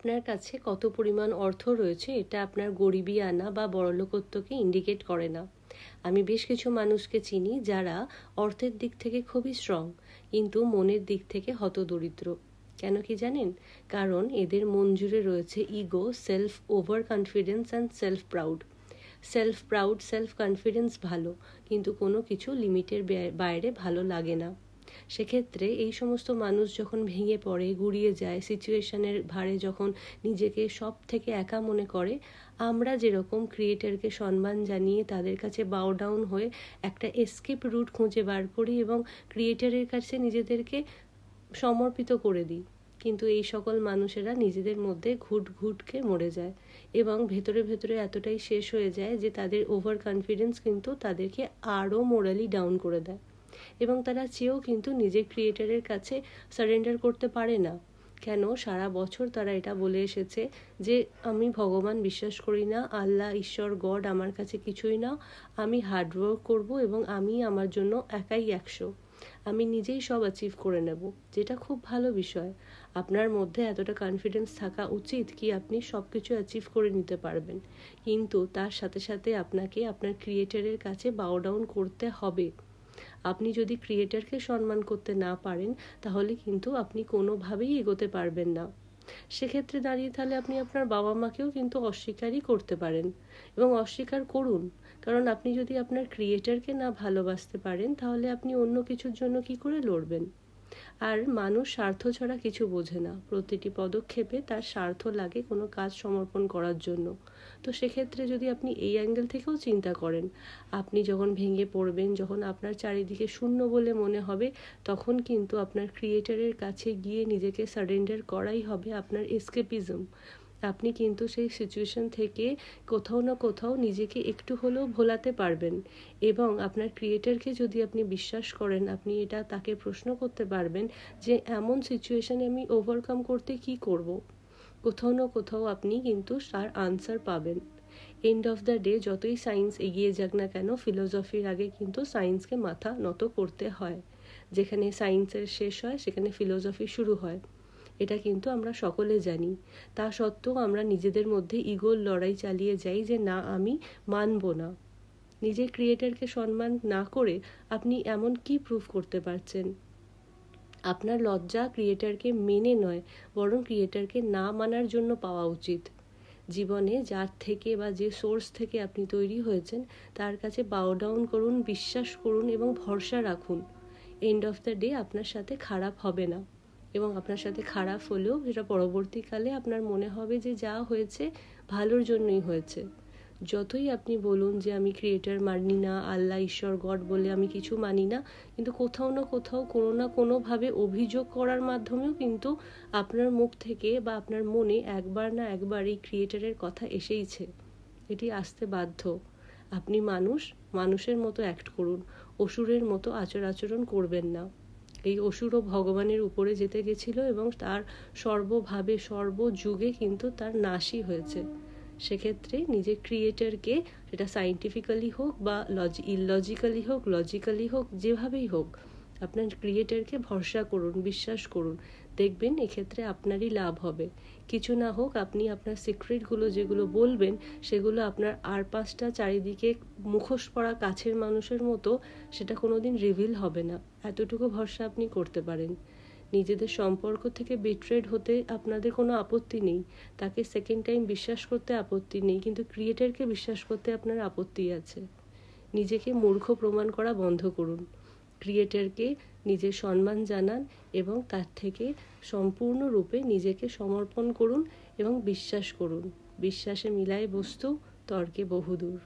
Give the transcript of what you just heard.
আপনার কাছে কত পরিমাণ অর্থ রয়েছে এটা আপনার গরিবী আনা বা বড়লোকত্বকে ইন্ডিকেট করে না। আমি বেশ কিছু মানুষকে চিনি যারা অর্থের দিক থেকে খুবই স্ট্রং, কিন্তু মনের দিক থেকে হতদরিদ্র। কেন কি জানেন? কারণ এদের মন জুড়ে রয়েছে ego, self over confidence and self confidence ভালো, কিন্তু কোনো কিছু লিমিটের বাইরে ভালো লাগে না। সেক্ষেত্রে এই সমস্ত মানুষ যখন ভেঙে পড়ে, গুড়িয়ে যায়, সিচুয়েশনের ভারে যখন নিজেকে সব থেকে একা মনে করে, আমরা যেরকম ক্রিয়েটারকে সম্মান জানিয়ে তাদের কাছে বাও ডাউন হয়ে একটা এসকেপ রুট খুঁজে বার করি এবং ক্রিয়েটারের কাছে নিজেদেরকে সমর্পিত করে দিই, কিন্তু এই সকল মানুষেরা নিজেদের মধ্যে ঘুটঘুটকে মরে যায় এবং ভেতরে ভেতরে এতটাই শেষ হয়ে যায় যে তাদের ওভার কনফিডেন্স কিন্তু তাদেরকে আরও মোরালি ডাউন করে দেয় এবং তারা চেয়েও কিন্তু নিজের ক্রিয়েটারের কাছে সারেন্ডার করতে পারে না। কেন? সারা বছর তারা এটা বলে এসেছে যে আমি ভগবান বিশ্বাস করি না, আল্লাহ, ঈশ্বর, গড আমার কাছে কিছুই না, আমি হার্ডওয়ার্ক করব এবং আমি আমার জন্য একাই 100, আমি নিজেই সব অ্যাচিভ করে নেব। যেটা খুব ভালো বিষয়। আপনার মধ্যে এতটা কনফিডেন্স থাকা উচিত কি আপনি সব কিছু অ্যাচিভ করে নিতে পারবেন, কিন্তু তার সাথে সাথে আপনাকে আপনার ক্রিয়েটারের কাছে বাও ডাউন করতে হবে। আপনি যদি ক্রিয়েটারকে সম্মান করতে না পারেন, তাহলে কিন্তু আপনি কোনোভাবেই এগোতে পারবেন না। সেক্ষেত্রে দাঁড়িয়ে তাহলে আপনি আপনার বাবা মাকেও কিন্তু অস্বীকারই করতে পারেন এবং অস্বীকার করুন। কারণ আপনি যদি আপনার ক্রিয়েটারকে না ভালোবাসতে পারেন, তাহলে আপনি অন্য কিছুর জন্য কি করে লড়বেন? আর মানুষ স্বার্থ ছাড়া কিছু বোঝে না। প্রতিটি পদক্ষেপে তার স্বার্থ লাগে কোনো কাজ সমর্পণ করার জন্য। তো সেক্ষেত্রে যদি আপনি এই অ্যাঙ্গেল থেকেও চিন্তা করেন, আপনি যখন ভেঙে পড়বেন, যখন আপনার চারিদিকে শূন্য বলে মনে হবে, তখন কিন্তু আপনার ক্রিয়েটারের কাছে গিয়ে নিজেকে সারেন্ডার করাই হবে আপনার এসকেপিজম। আপনি কিন্তু সেই সিচুয়েশন থেকে কোথাও না কোথাও নিজেকে একটু হলেও ভোলাতে পারবেন এবং আপনার ক্রিয়েটারকে যদি আপনি বিশ্বাস করেন, আপনি এটা তাকে প্রশ্ন করতে পারবেন যে এমন সিচুয়েশনে আমি ওভারকাম করতে কি করব। কোথাও না কোথাও আপনি কিন্তু তার আনসার পাবেন। এন্ড অফ দ্য ডে যতই সায়েন্স এগিয়ে যাক না কেন, ফিলোসফির আগে কিন্তু সায়েন্সকে মাথা নত করতে হয়। যেখানে সায়েন্সের শেষ হয় সেখানে ফিলোসফি শুরু হয়, এটা কিন্তু আমরা সকলে জানি। তা সত্ত্বেও আমরা নিজেদের মধ্যে ইগোর লড়াই চালিয়ে যাই যে না, আমি মানব না। নিজের ক্রিয়েটারকে সম্মান না করে আপনি এমন কি প্রুভ করতে পারছেন? আপনার লজ্জা ক্রিয়েটারকে মেনে নয়, বরং ক্রিয়েটারকে না মানার জন্য পাওয়া উচিত। জীবনে যার থেকে বা যে সোর্স থেকে আপনি তৈরি হয়েছেন, তার কাছে বাও ডাউন করুন, বিশ্বাস করুন এবং ভরসা রাখুন। এন্ড অফ দ্য ডে আপনার সাথে খারাপ হবে না, এবং আপনার সাথে খারাপ হলেও সেটা পরবর্তীকালে আপনার মনে হবে যে যা হয়েছে ভালোর জন্যই হয়েছে। যতই আপনি বলুন যে আমি ক্রিয়েটার মানি না, আল্লাহ, ঈশ্বর, গড বলে আমি কিছু মানি না, কিন্তু কোথাও না কোথাও কোনো না কোনোভাবে অভিযোগ করার মাধ্যমেও কিন্তু আপনার মুখ থেকে বা আপনার মনে একবার না একবার এই ক্রিয়েটারের কথা এসেইছে। এটি আসতে বাধ্য। আপনি মানুষের মতো অ্যাক্ট করুন, অসুরের মতো আচরণ করবেন না। এই অসুরও ভগবানের উপরে যেতে গেছিল এবং তার সর্বভাবে সর্বযুগে কিন্তু তার নাশই হয়েছে। সেক্ষেত্রে নিজের ক্রিয়েটারকে, সেটা সায়েন্টিফিক্যালি হোক বা ইললজিক্যালি হোক, লজিক্যালি হোক, যেভাবেই হোক, আপনার ক্রিয়েটারকে ভরসা করুন, বিশ্বাস করুন। দেখবেন এক্ষেত্রে আপনারই লাভ হবে। কিছু না হোক, আপনি আপনার সিক্রেটগুলো যেগুলো বলবেন, সেগুলো আপনার আর 5টা চারিদিকে মুখোশ পরা কাছের মানুষের মতো সেটা কোনোদিন রিভিল হবে না। এতটুকু ভরসা আপনি করতে পারেন। নিজেদের সম্পর্ক থেকে বিট্রেড হতে আপনাদের কোনো আপত্তি নেই, তাকে সেকেন্ড টাইম বিশ্বাস করতে আপত্তি নেই, কিন্তু ক্রিয়েটারকে বিশ্বাস করতে আপনার আপত্তি আছে। নিজেকে মূর্খ প্রমাণ করা বন্ধ করুন। ক্রিয়েটারকে নিজের সম্মান জানান এবং তার থেকে সম্পূর্ণরূপে নিজেকে সমর্পণ করুন এবং বিশ্বাস করুন। বিশ্বাসে মিলায় বস্তু, তর্কে বহুদূর।